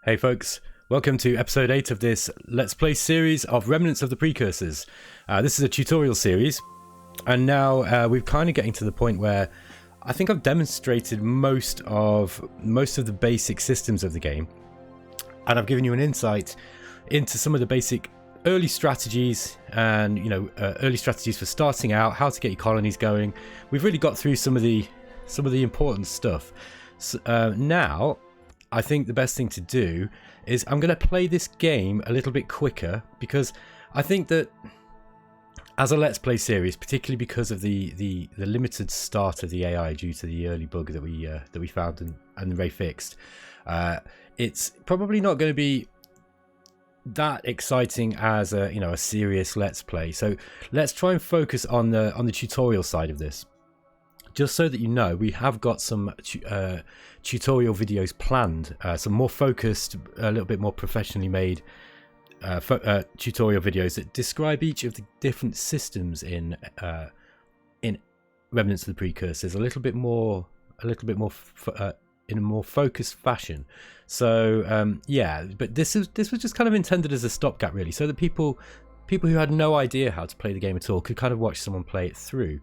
Hey folks, welcome to episode 8 of this Let's Play series of Remnants of the Precursors. This is a tutorial series, and now we're kind of getting to the point where I think I've demonstrated most of the basic systems of the game, and I've given you an insight into some of the basic early strategies and early strategies for starting out, how to get your colonies going. We've really got through some of the important stuff. So, now I think the best thing to do is I'm going to play this game a little bit quicker, because I think that as a Let's Play series, particularly because of the limited start of the AI due to the early bug that we found and Ray fixed, it's probably not going to be that exciting as a serious Let's Play. So let's try and focus on the tutorial side of this. Just so that you know, we have got some tutorial videos planned, some more focused, a little bit more professionally made tutorial videos that describe each of the different systems in Remnants of the Precursors a little bit more in a more focused fashion. So yeah, but this was just kind of intended as a stopgap, really, so that people who had no idea how to play the game at all could kind of watch someone play it through.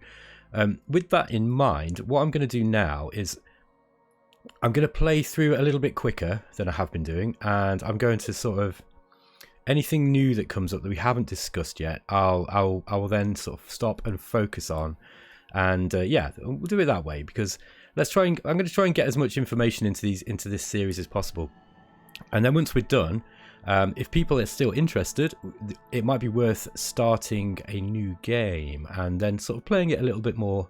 With that in mind, what I'm going to do now is I'm going to play through a little bit quicker than I have been doing, and I'm going to sort of anything new that comes up that we haven't discussed yet, I will then sort of stop and focus on, and yeah, we'll do it that way, because I'm going to try and get as much information into this series as possible, and then once we're done, if people are still interested, it might be worth starting a new game and then sort of playing it a little bit more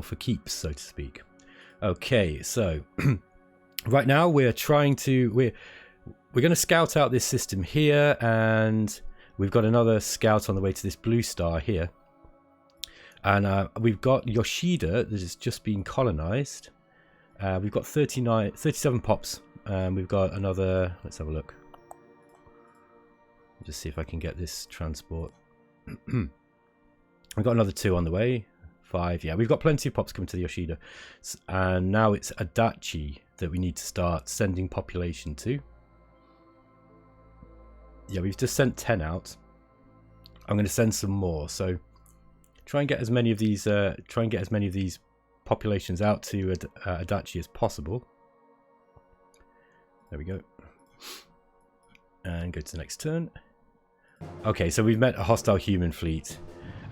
for keeps, so to speak. Okay, so right now we're going to scout out this system here, and we've got another scout on the way to this blue star here, and we've got Yoshida that has just been colonized. We've got 37 pops. We've got another, let's have a look. Just see if I can get this transport. We've got another 2 on the way. 5, yeah, we've got plenty of pops coming to the Yoshida. And now it's Adachi that we need to start sending population to. Yeah, we've just sent 10 out. I'm going to send some more. So try and get as many of these populations out to Adachi as possible. There we go. And go to the next turn. Okay, so we've met a hostile human fleet,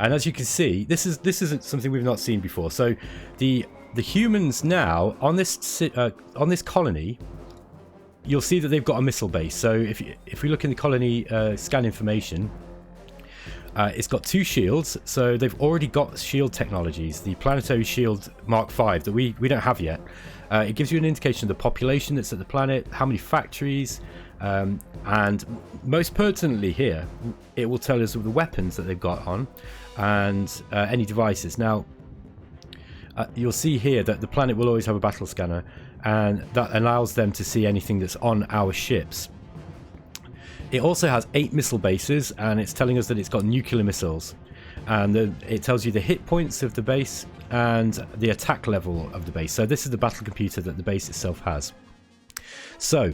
and as you can see, this isn't something we've not seen before. So the humans now on this colony, you'll see that they've got a missile base. So if we look in the colony scan information, it's got 2 shields, so they've already got shield technologies. The planetary shield Mark V that we don't have yet. It gives you an indication of the population that's at the planet, how many factories, and most pertinently here, it will tell us the weapons that they've got on, and any devices. Now, you'll see here that the planet will always have a battle scanner, and that allows them to see anything that's on our ships. It also has 8 missile bases, and it's telling us that it's got nuclear missiles, and it tells you the hit points of the base and the attack level of the base. So this is the battle computer that the base itself has. So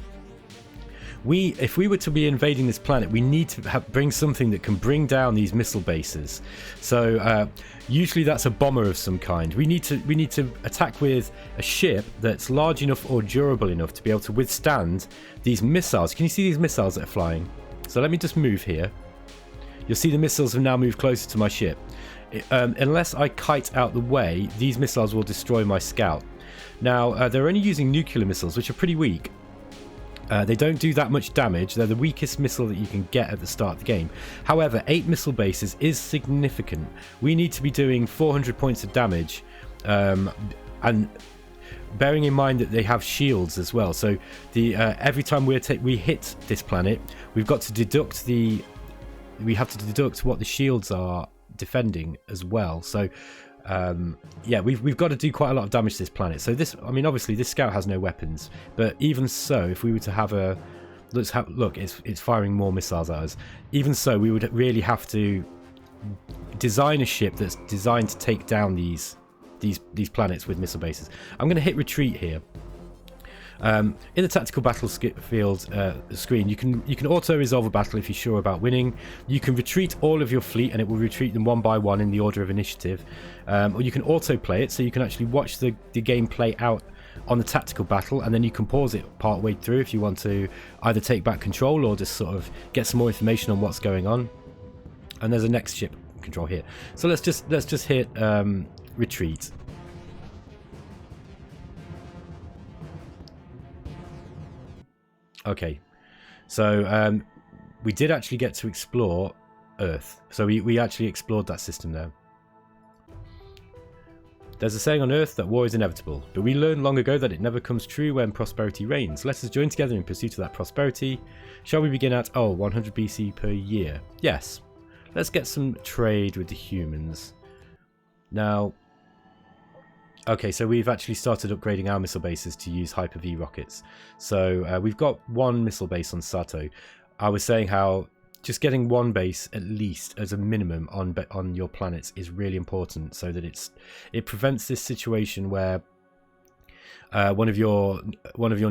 if we were to be invading this planet, we need to bring something that can bring down these missile bases. So usually that's a bomber of some kind. We need to attack with a ship that's large enough or durable enough to be able to withstand these missiles. Can you see these missiles that are flying? So let me just move here. You'll see the missiles have now moved closer to my ship. Unless I kite out the way, these missiles will destroy my scout. Now, they're only using nuclear missiles, which are pretty weak. They don't do that much damage. They're the weakest missile that you can get at the start of the game. However, 8 missile bases is significant. We need to be doing 400 points of damage, and bearing in mind that they have shields as well. So every time we hit this planet, we have to deduct what the shields are defending as well. So yeah, we've got to do quite a lot of damage to this planet. So obviously this scout has no weapons, but even so, if we were to have look, it's firing more missiles at us. Even so, we would really have to design a ship that's designed to take down these planets with missile bases. I'm going to hit retreat here. In the tactical battlefield screen, you can auto resolve a battle if you're sure about winning. You can retreat all of your fleet, and it will retreat them one by one in the order of initiative. Or you can auto play it, so you can actually watch the game play out on the tactical battle, and then you can pause it part way through if you want to either take back control or just sort of get some more information on what's going on. And there's a next ship control here. So let's just hit retreat. Okay, so we did actually get to explore Earth. So we actually explored that system there. There's a saying on Earth that war is inevitable, but we learned long ago that it never comes true when prosperity reigns. Let us join together in pursuit of that prosperity. Shall we begin at 100 BC per year? Yes. Let's get some trade with the humans. Now, okay, so we've actually started upgrading our missile bases to use Hyper-V rockets. So we've got one missile base on Sato. I was saying how just getting one base at least as a minimum on your planets is really important, so that it prevents this situation where one of your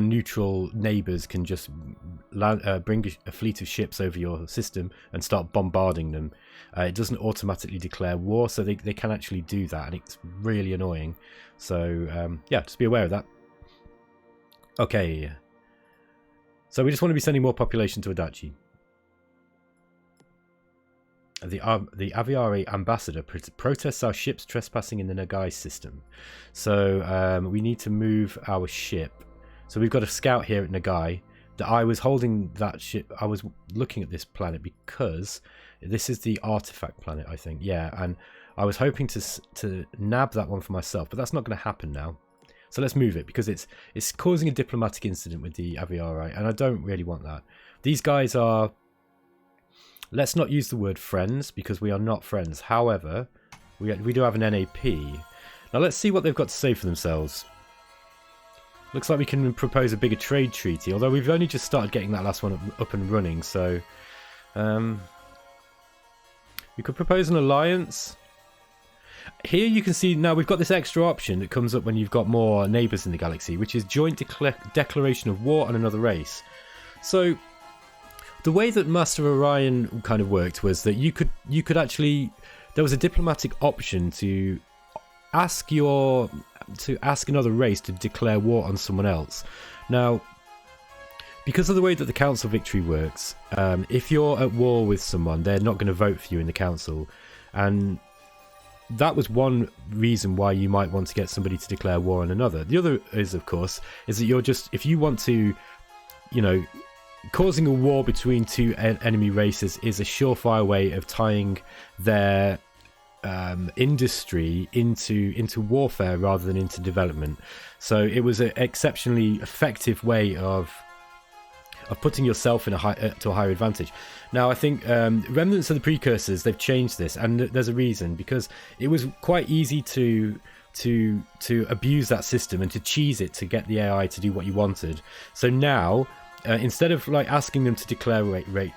neutral neighbors can just bring a fleet of ships over your system and start bombarding them. It doesn't automatically declare war, so they can actually do that, and it's really annoying. So yeah, just be aware of that. Okay, so we just want to be sending more population to Adachi. The Aviari ambassador protests our ships trespassing in the Nagai system. So we need to move our ship. So we've got a scout here at Nagai. I was holding that ship. I was looking at this planet because this is the artifact planet, I think. Yeah, and I was hoping to nab that one for myself, but that's not going to happen now. So let's move it, because it's causing a diplomatic incident with the Aviari, and I don't really want that. These guys are... Let's not use the word friends, because we are not friends. However, we do have an NAP. Now let's see what they've got to say for themselves. Looks like we can propose a bigger trade treaty, although we've only just started getting that last one up and running, so... we could propose an alliance. Here you can see now we've got this extra option that comes up when you've got more neighbours in the galaxy, which is joint declaration of war on another race. So... the way that Master of Orion kind of worked was that you could actually, there was a diplomatic option to ask another race to declare war on someone else. Now, because of the way that the council victory works, if you're at war with someone, they're not going to vote for you in the council, and that was one reason why you might want to get somebody to declare war on another. The other is, of course, is that you're just, if you want to, you know, causing a war between two enemy races is a surefire way of tying their industry into warfare rather than into development. So it was an exceptionally effective way of putting yourself in to a higher advantage. Now I think Remnants of the Precursors, they've changed this, and there's a reason, because it was quite easy to abuse that system and to cheese it to get the AI to do what you wanted. So now instead of like asking them to declare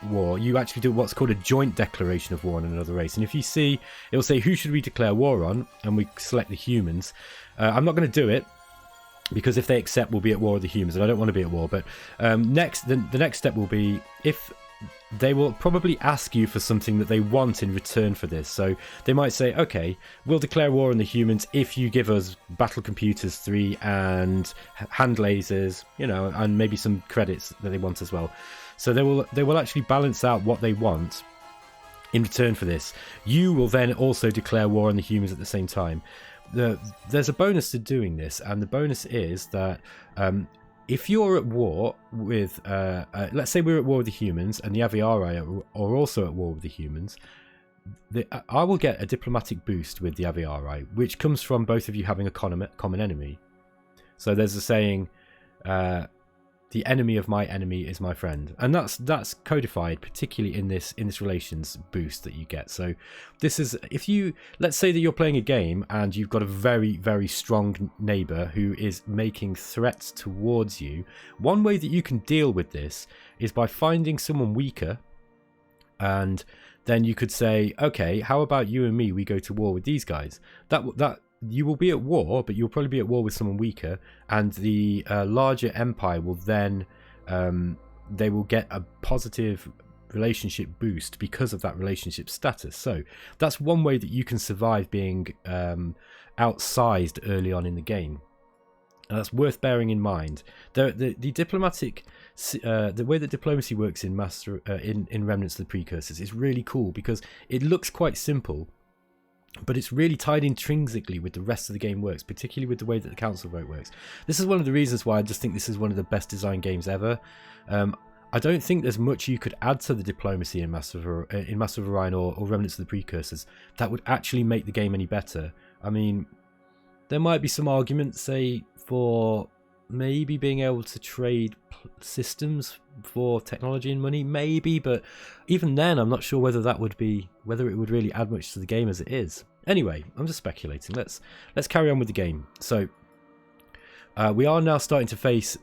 war, you actually do what's called a joint declaration of war on another race. And if you see, it will say, who should we declare war on? And we select the humans. I'm not going to do it, because if they accept, we'll be at war with the humans, and I don't want to be at war. But the next step will be, if they will probably ask you for something that they want in return for this. So they might say, okay, we'll declare war on the humans if you give us battle computers 3 and hand lasers, you know, and maybe some credits that they want as well. So they will actually balance out what they want in return for this. You will then also declare war on the humans at the same time. There's a bonus to doing this, and the bonus is that if you're at war with, let's say we're at war with the humans, and the Aviari are also at war with the humans, I will get a diplomatic boost with the Aviari, which comes from both of you having a common enemy. So there's a saying, the enemy of my enemy is my friend, and that's codified particularly in this relations boost that you get. So this is, if you, let's say that you're playing a game and you've got a very, very strong neighbor who is making threats towards you, one way that you can deal with this is by finding someone weaker, and then you could say, okay, how about you and me, we go to war with these guys. That you will be at war, but you'll probably be at war with someone weaker, and the larger empire will then they will get a positive relationship boost because of that relationship status. So that's one way that you can survive being outsized early on in the game. And that's worth bearing in mind. The diplomatic, the way that diplomacy works in in Remnants of the Precursors is really cool, because it looks quite simple, but it's really tied intrinsically with the rest of the game works, particularly with the way that the council vote works. This is one of the reasons why I just think this is one of the best designed games ever. I don't think there's much you could add to the diplomacy in Master of Orion or Remnants of the Precursors that would actually make the game any better. I mean, there might be some arguments, say, for maybe being able to trade systems for technology and money, maybe, but even then I'm not sure whether it would really add much to the game as it is. Anyway, I'm just speculating. Let's carry on with the game. So we are now starting to face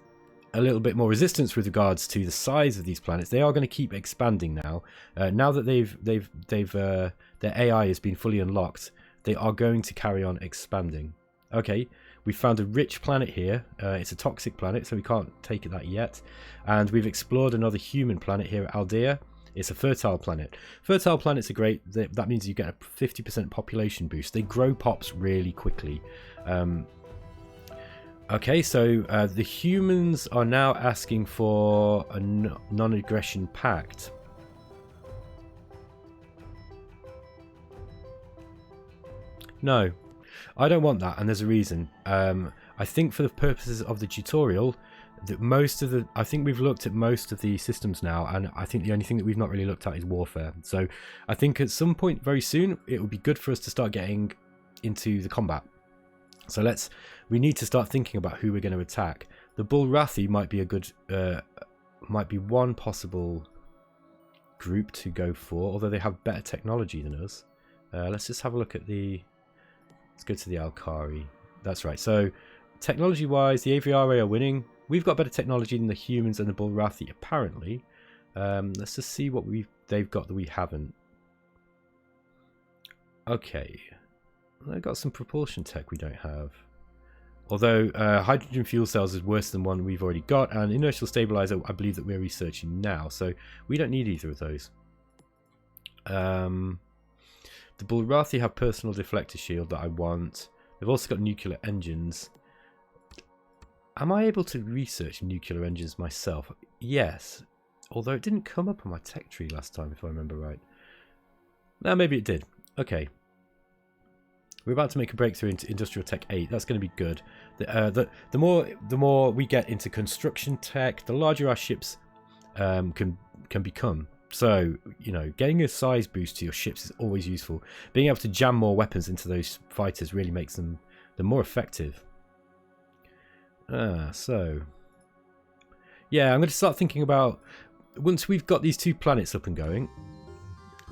a little bit more resistance with regards to the size of these planets. They are going to keep expanding now. Now that their AI has been fully unlocked, they are going to carry on expanding. Okay, we found a rich planet here. It's a toxic planet, so we can't take that yet. And we've explored another human planet here at Aldea. It's a fertile planet. Fertile planets are great. That means you get a 50% population boost. They grow pops really quickly. Okay, so the humans are now asking for a non-aggression pact. No, I don't want that, and there's a reason. I think for the purposes of the tutorial, that I think we've looked at most of the systems now, and I think the only thing that we've not really looked at is warfare. So I think at some point very soon, it would be good for us to start getting into the combat. So we need to start thinking about who we're going to attack. The Bullrathi might be a good, might be one possible group to go for, although they have better technology than us. Let's just have a look at let's go to the Alkari. That's right. So technology-wise, the Aviare are winning. We've got better technology than the humans and the Bullrathi, apparently. Let's just see what they've got that we haven't. Okay. They've got some propulsion tech we don't have. Although hydrogen fuel cells is worse than one we've already got, and inertial stabilizer I believe that we're researching now, so we don't need either of those. The Bullrathi have personal deflector shield that I want. They've also got nuclear engines. Am I able to research nuclear engines myself? Yes, although it didn't come up on my tech tree last time, if I remember right. No, maybe it did. Okay. We're about to make a breakthrough into Industrial Tech 8. That's going to be good. The more we get into construction tech, the larger our ships can become. So, you know, getting a size boost to your ships is always useful. Being able to jam more weapons into those fighters really makes them more effective. So, yeah, I'm going to start thinking about, once we've got these two planets up and going,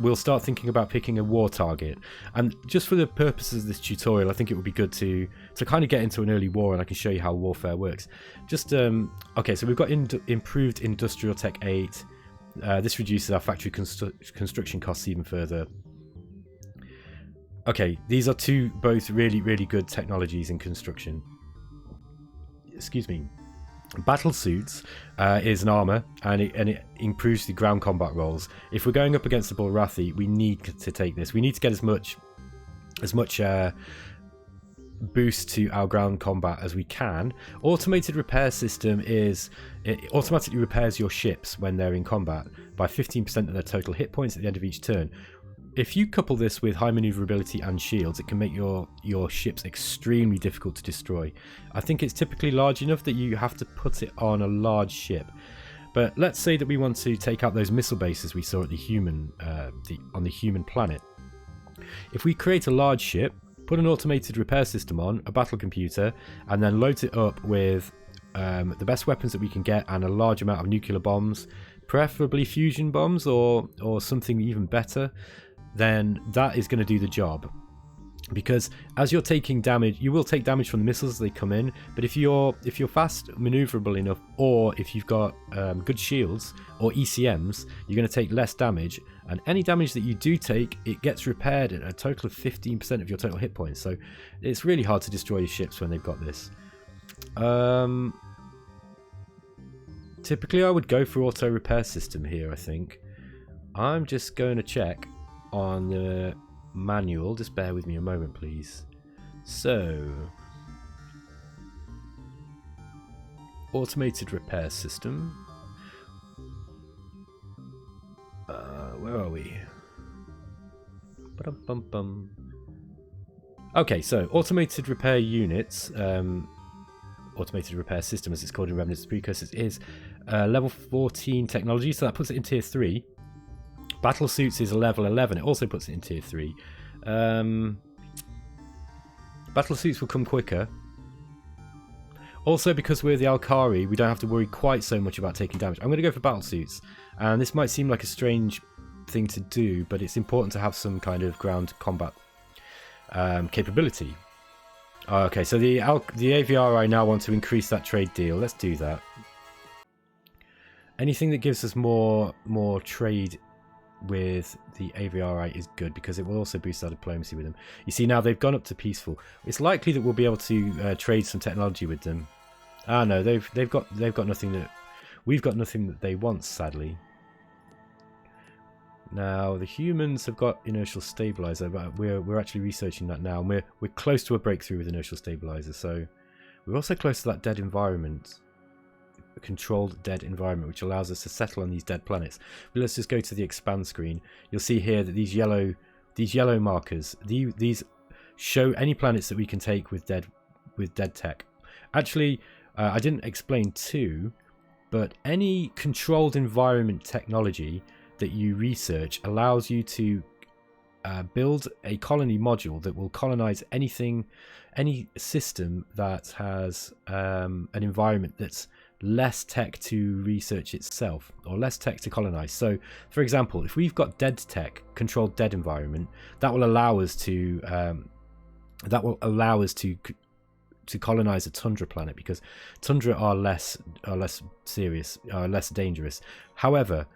we'll start thinking about picking a war target. And just for the purposes of this tutorial, I think it would be good to kind of get into an early war, and I can show you how warfare works. Just, okay, so we've got improved Industrial Tech 8. This reduces our factory construction costs even further. Okay, these are both really, really good technologies in construction. Excuse me. Battle suits is an armor, and it improves the ground combat rolls. If we're going up against the Bullrathi, we need to take this. We need to get as much boost to our ground combat as we can. Automated repair system it automatically repairs your ships when they're in combat by 15% of their total hit points at the end of each turn. If you couple this with high maneuverability and shields, it can make your ships extremely difficult to destroy. I think it's typically large enough that you have to put it on a large ship. But let's say that we want to take out those missile bases we saw at on the human planet. If we create a large ship, put an automated repair system on, a battle computer, and then load it up with the best weapons that we can get and a large amount of nuclear bombs, preferably fusion bombs or something even better, then that is going to do the job. because as you're taking damage, you will take damage from the missiles as they come in, but if you're fast maneuverable enough, or if you've got good shields or ECMs, you're going to take less damage, and any damage that you do take, it gets repaired at a total of 15% of your total hit points. So it's really hard to destroy your ships when they've got this. Typically I would go for auto repair system here. I think I'm just going to check on the manual. Just bear with me a moment, please. So, automated repair system. Where are we? Ba-dum-bum-bum. Okay, so automated repair units, automated repair system as it's called in Remnants Precursors, is level 14 technology, so that puts it in tier 3. Battle suits is level 11. It also puts it in tier 3. Battle suits will come quicker. Also, because we're the Alkari, we don't have to worry quite so much about taking damage. I'm going to go for battle suits. And this might seem like a strange thing to do, but it's important to have some kind of ground combat capability. Okay, so the AVRI now want to increase that trade deal. Let's do that. Anything that gives us more trade with the AVRI is good, because it will also boost our diplomacy with them. You see, now they've gone up to peaceful. It's likely that we'll be able to trade some technology with them. Ah, no, they've got nothing that we've got nothing that they want, sadly. Now the humans have got inertial stabilizer, but we're actually researching that now, and we're close to a breakthrough with inertial stabilizer. So we're also close to that dead environment. Controlled dead environment, which allows us to settle on these dead planets. But let's just go to the expand screen. You'll see here that these yellow markers, these show any planets that we can take with dead tech. Actually, I didn't explain too, but any controlled environment technology that you research allows you to build a colony module that will colonize any system that has an environment that's less tech to research itself, or less tech to colonize. So for example, if we've got dead tech, controlled dead environment, that will allow us to colonize a tundra planet, because tundra are less dangerous. However,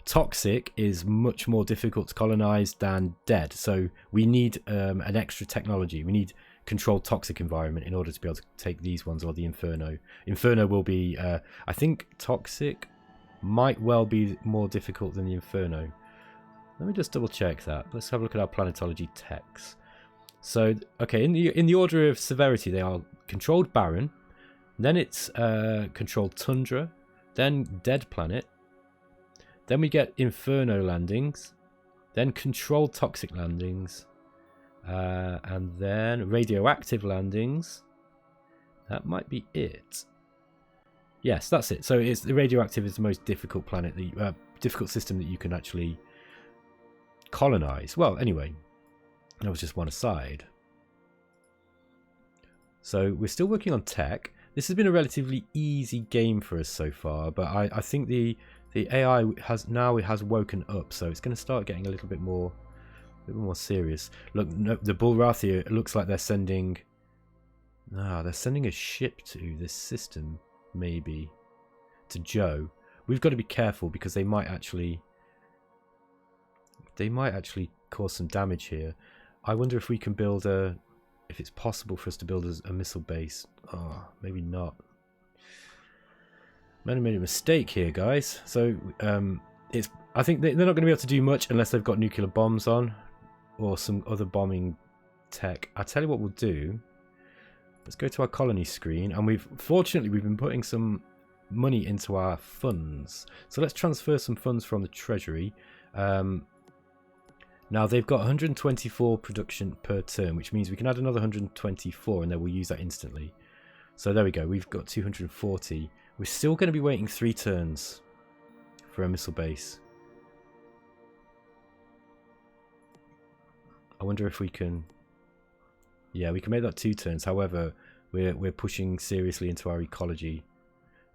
toxic is much more difficult to colonize than dead, so we need an extra technology. We need controlled toxic environment in order to be able to take these ones, or the Inferno. Inferno will be, I think toxic might well be more difficult than the Inferno. Let me just double check that. Let's have a look at our Planetology techs. So, okay, in the order of severity, they are controlled barren, then it's controlled tundra, then dead planet, then we get Inferno landings, then controlled toxic landings, and then radioactive landings. That might be it. Yes, that's it. So it's the radioactive is the most difficult planet, the difficult system that you can actually colonize. Well, anyway, that was just one aside. So we're still working on tech. This has been a relatively easy game for us so far, but I think the AI has woken up, so it's going to start getting a little bit more serious. Look, no, the Bullrathia, it looks like they're sending a ship to this system, maybe to Joe. We've got to be careful, because they might actually cause some damage here. I wonder if we can build if it's possible for us to build a missile base. Oh, maybe not. I made a mistake here, guys. So I think they're not going to be able to do much unless they've got nuclear bombs on, or some other bombing tech. I'll tell you what we'll do. Let's go to our colony screen, and fortunately we've been putting some money into our funds. So let's transfer some funds from the treasury. Now they've got 124 production per turn, which means we can add another 124, and then we'll use that instantly. So there we go. We've got 240. We're still going to be waiting 3 turns for a missile base. I wonder if we can... Yeah, we can make that 2 turns. However, we're pushing seriously into our ecology.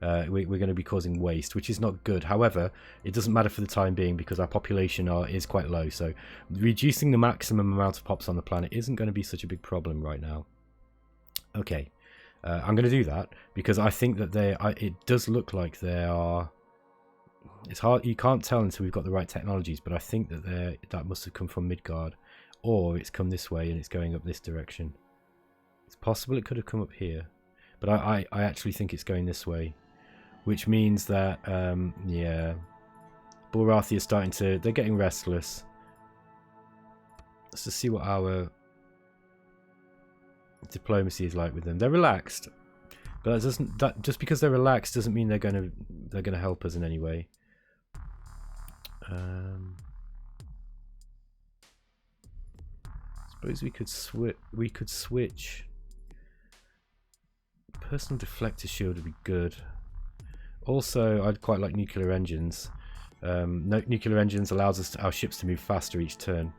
We're going to be causing waste, which is not good. However, it doesn't matter for the time being because our population is quite low. So reducing the maximum amount of pops on the planet isn't going to be such a big problem right now. Okay, I'm going to do that because I think that it does look like they are... It's hard, you can't tell until we've got the right technologies, but I think that that must have come from Midgard, or it's come this way and it's going up this direction. It's possible it could have come up here, but I actually think it's going this way, which means that yeah, Bulrathi is starting to... They're getting restless. Let's just see what our diplomacy is like with them. They're relaxed, but just because they're relaxed doesn't mean they're gonna help us in any way. Suppose we could switch. Personal deflector shield would be good. Also, I'd quite like nuclear engines. Nuclear engines allows our ships to move faster each turn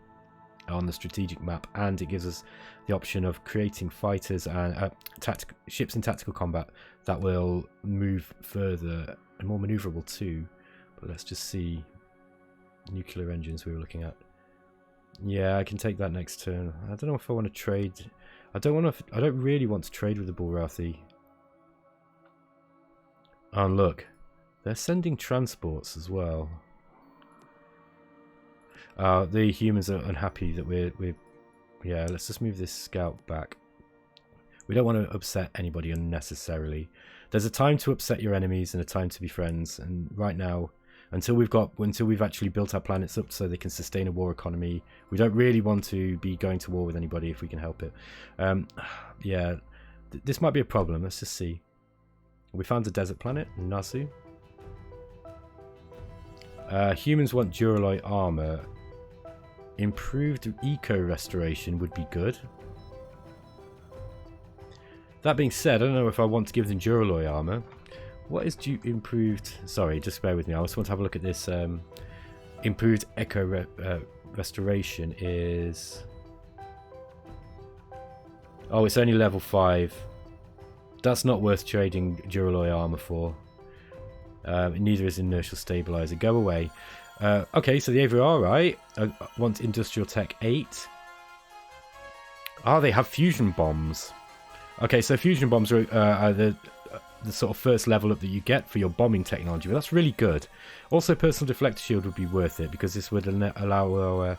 on the strategic map, and it gives us the option of creating fighters and ships in tactical combat that will move further and more maneuverable too. But let's just see. Nuclear engines we were looking at. Yeah, I can take that next turn. I don't know if I want to trade. I don't really want to trade with the Bulrathi. Oh look, they're sending transports as well. The humans are unhappy that we're yeah, let's just move this scout back. We don't want to upset anybody unnecessarily. There's a time to upset your enemies and a time to be friends, and right now, until we've actually built our planets up so they can sustain a war economy, we don't really want to be going to war with anybody if we can help it. Yeah, this might be a problem. Let's just see. We found a desert planet, Nasu. Humans want Duralloy armor. Improved eco restoration would be good. That being said, I don't know if I want to give them Duralloy armor. What is improved? Sorry, just bear with me. I just want to have a look at this. Improved eco restoration is... Oh, it's only level 5. That's not worth trading Duralloy armor for. Neither is inertial stabilizer. Go away. Okay, so the Aviary are right. I want industrial tech 8. Oh, they have fusion bombs. Okay, so fusion bombs are the sort of first level up that you get for your bombing technology, but that's really good. Also, personal deflector shield would be worth it because this would allow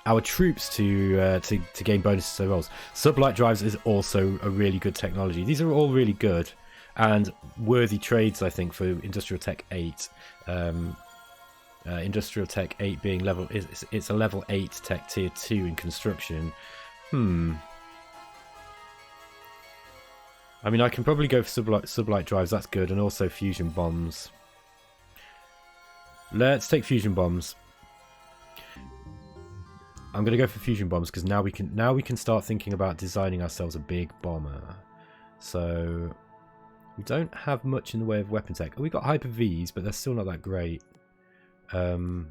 our troops to gain bonuses to their rolls. Sublight drives is also a really good technology. These are all really good and worthy trades, I think, for Industrial Tech 8. Industrial Tech 8 being level... It's a level 8 tech tier 2 in construction. I mean, I can probably go for sublight drives, that's good, and also fusion bombs. Let's take fusion bombs. I'm going to go for fusion bombs because now we can start thinking about designing ourselves a big bomber. So we don't have much in the way of weapon tech. We got hyper Vs, but they're still not that great. So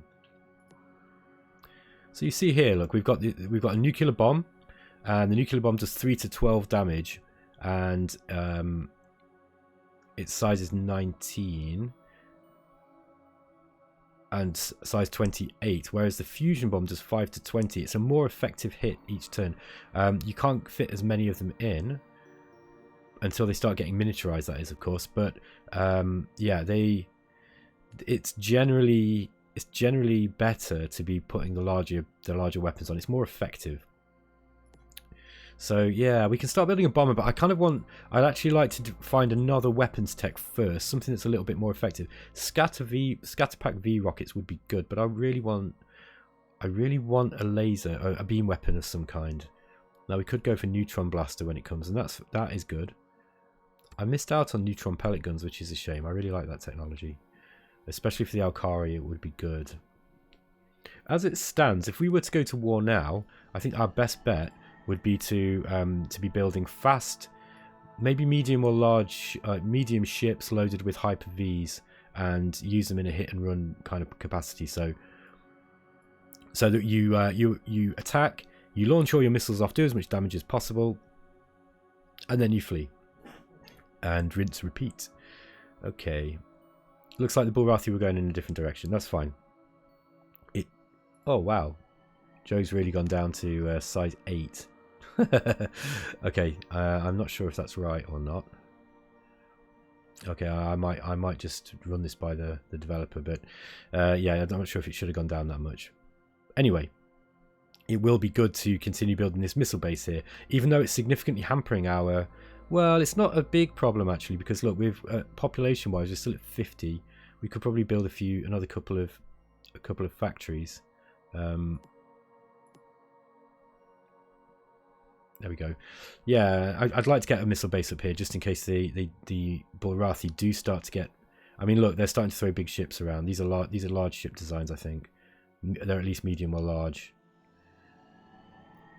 you see here, look, we've got a nuclear bomb, and the nuclear bomb does 3 to 12 damage. And its size is 19 and size 28, whereas the fusion bomb does 5 to 20. It's a more effective hit each turn. You can't fit as many of them in until they start getting miniaturized, that is, of course, but yeah, it's generally better to be putting the larger weapons on. It's more effective. So yeah, we can start building a bomber, but I'd actually like to find another weapons tech first, something that's a little bit more effective. Scatterpack V rockets would be good, but I really want a laser, a beam weapon of some kind. Now we could go for neutron blaster when it comes, and that is good. I missed out on neutron pellet guns, which is a shame. I really like that technology, especially for the Alkari. It would be good. As it stands, if we were to go to war now, I think our best bet would be to be building fast, maybe medium or large, medium ships loaded with hyper Vs, and use them in a hit and run kind of capacity. So that you attack, you launch all your missiles off, do as much damage as possible, and then you flee. And rinse, repeat. Okay. Looks like the Bulrathi were going in a different direction. That's fine. Oh, wow. Joe's really gone down to size 8. Okay, I'm not sure if that's right or not. Okay, I might just run this by the developer, but yeah, I'm not sure if it should have gone down that much. Anyway, it will be good to continue building this missile base here, even though it's significantly hampering our... Well, it's not a big problem actually, because look, we've population-wise, we're still at 50. We could probably build another couple of factories. There we go. Yeah, I'd like to get a missile base up here just in case the Bulrathi do start to get... I mean, look, they're starting to throw big ships around. These are large ship designs, I think. They're at least medium or large.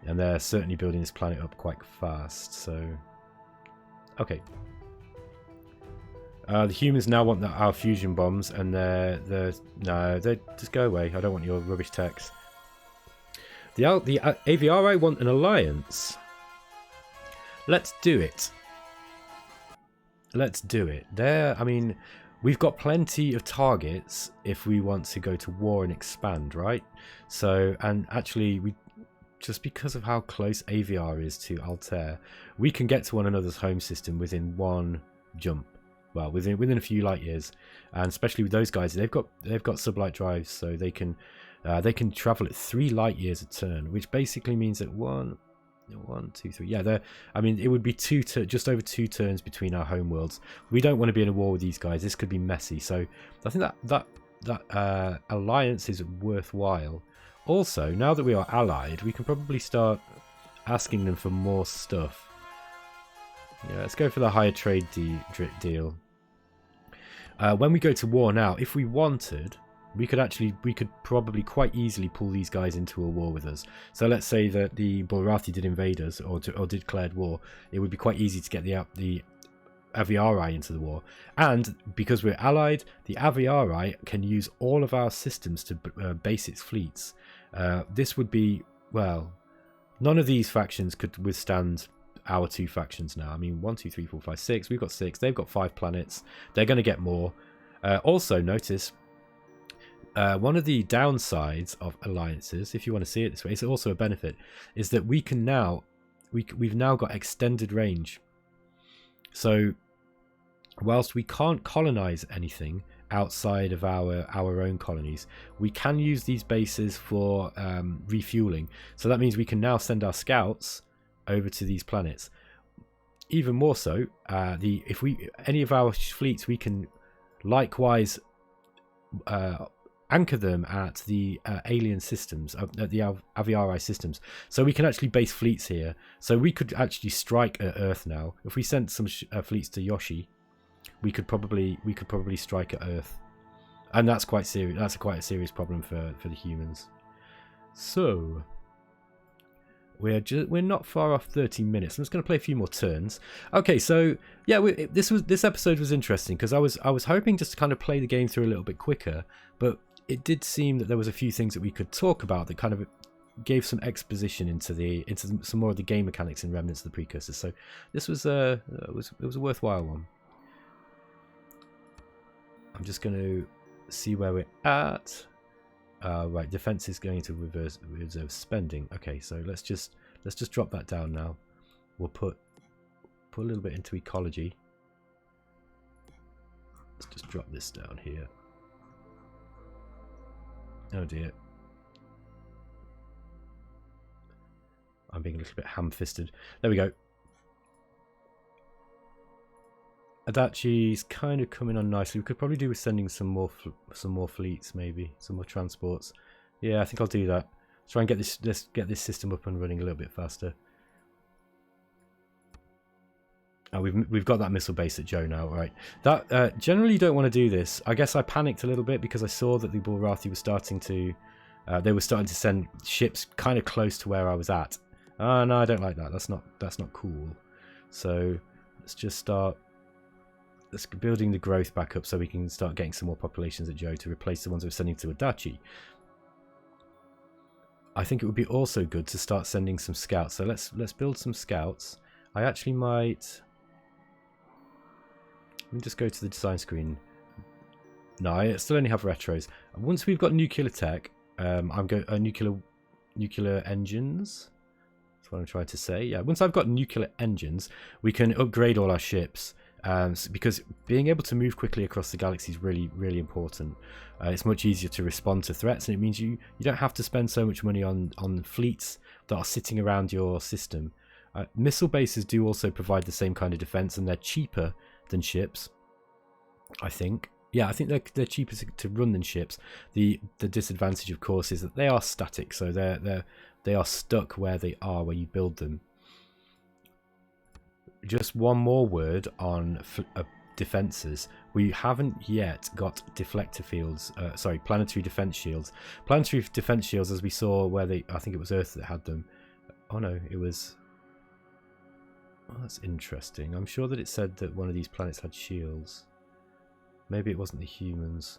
And they're certainly building this planet up quite fast, so... Okay. The humans now want our fusion bombs, and no, they just go away. I don't want your rubbish techs. The AVRI want an alliance. Let's do it. Let's do it. I mean, we've got plenty of targets if we want to go to war and expand, right? So, and actually, just because of how close AVR is to Altair, we can get to one another's home system within one jump. Well, within a few light years, and especially with those guys, they've got sublight drives, so they can travel at 3 light years a turn, which basically means that 1, 2, 3. Yeah, I mean, it would be just over 2 turns between our home worlds. We don't want to be in a war with these guys. This could be messy. So I think that alliance is worthwhile. Also, now that we are allied, we can probably start asking them for more stuff. Yeah, let's go for the higher trade deal. When we go to war now, if we wanted, we could probably quite easily pull these guys into a war with us. So let's say that the Bulrathi did invade us or declared war. It would be quite easy to get the Aviari into the war. And because we're allied, the Aviari can use all of our systems to base its fleets. This would be, well, none of these factions could withstand our 2 factions now. I mean, 1, 2, 3, 4, 5, 6. We've got 6. They've got 5 planets. They're going to get more. Also, notice one of the downsides of alliances, if you want to see it this way, it's also a benefit, is that we can now we've now got extended range. So whilst we can't colonize anything outside of our own colonies, we can use these bases for refueling. So that means we can now send our scouts over to these planets. Even more so, if any of our fleets, we can likewise anchor them at the alien systems, at the Aviari systems, so we can actually base fleets here. So we could actually strike at Earth now. If we sent some fleets to Yoshi, we could probably strike at Earth, and that's quite serious. That's quite a serious problem for the humans. So we're not far off 13 minutes. I'm just going to play a few more turns. Okay, so yeah, this episode was interesting because I was hoping just to kind of play the game through a little bit quicker, but it did seem that there was a few things that we could talk about that kind of gave some exposition into some more of the game mechanics in Remnants of the Precursors. So this was it was a worthwhile one. I'm just going to see where we're at. Right, defense is going to reserve spending. Okay, so let's just drop that down now. We'll put a little bit into ecology. Let's just drop this down here. Oh dear, I'm being a little bit ham-fisted. There we go. Adachi's kind of coming on nicely. We could probably do with sending some more fleets, maybe some more transports. Yeah, I think I'll do that. Try and get this system up and running a little bit faster. We've got that missile base at Joe now, right? That generally don't want to do this. I guess I panicked a little bit because I saw that the Bulrathi were starting to send ships kind of close to where I was at. Oh no, I don't like that. That's not cool. So let's just start. Let's building the growth back up so we can start getting some more populations at Joe to replace the ones we're sending to Adachi. I think it would be also good to start sending some scouts. So let's build some scouts. I actually might. me just go to the design screen. No, I still only have retros. Once we've got nuclear tech, I'm going nuclear engines. That's what I'm trying to say. Yeah, once I've got nuclear engines, we can upgrade all our ships. Because being able to move quickly across the galaxy is really, really important. It's much easier to respond to threats, and it means you don't have to spend so much money on fleets that are sitting around your system. Missile bases do also provide the same kind of defense, and they're cheaper than ships, I think. Yeah, I think they're cheaper to run than ships. The disadvantage, of course, is that they are static, so they are stuck where they are, where you build them. Just one more word on defenses. We haven't yet got deflector fields. Sorry, planetary defense shields. Planetary defense shields, as we saw, where I think it was Earth that had them. Oh no, it was. Oh, that's interesting. I'm sure that it said that one of these planets had shields. Maybe it wasn't the humans.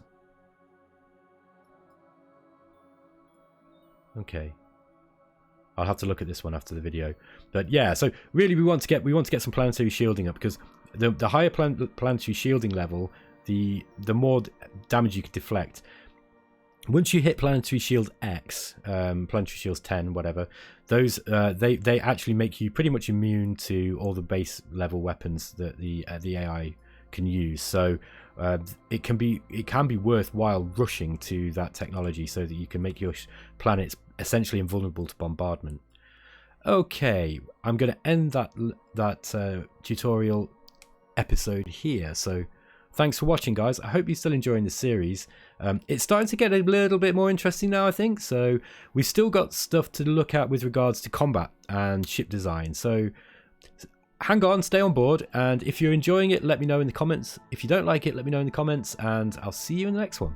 Okay. I'll have to look at this one after the video. But yeah, so really we want to get some planetary shielding up, because the higher planetary shielding level, the more damage you can deflect. Once you hit planetary shield X, planetary shields 10, whatever, those they actually make you pretty much immune to all the base level weapons that the AI can use. So it can be worthwhile rushing to that technology so that you can make your planets essentially invulnerable to bombardment. Okay, I'm going to end that tutorial episode here. So thanks for watching, guys. I hope you're still enjoying the series. It's starting to get a little bit more interesting now, I think. So we've still got stuff to look at with regards to combat and ship design. So hang on, stay on board, and if you're enjoying it, let me know in the comments. If you don't like it, let me know in the comments, and I'll see you in the next one.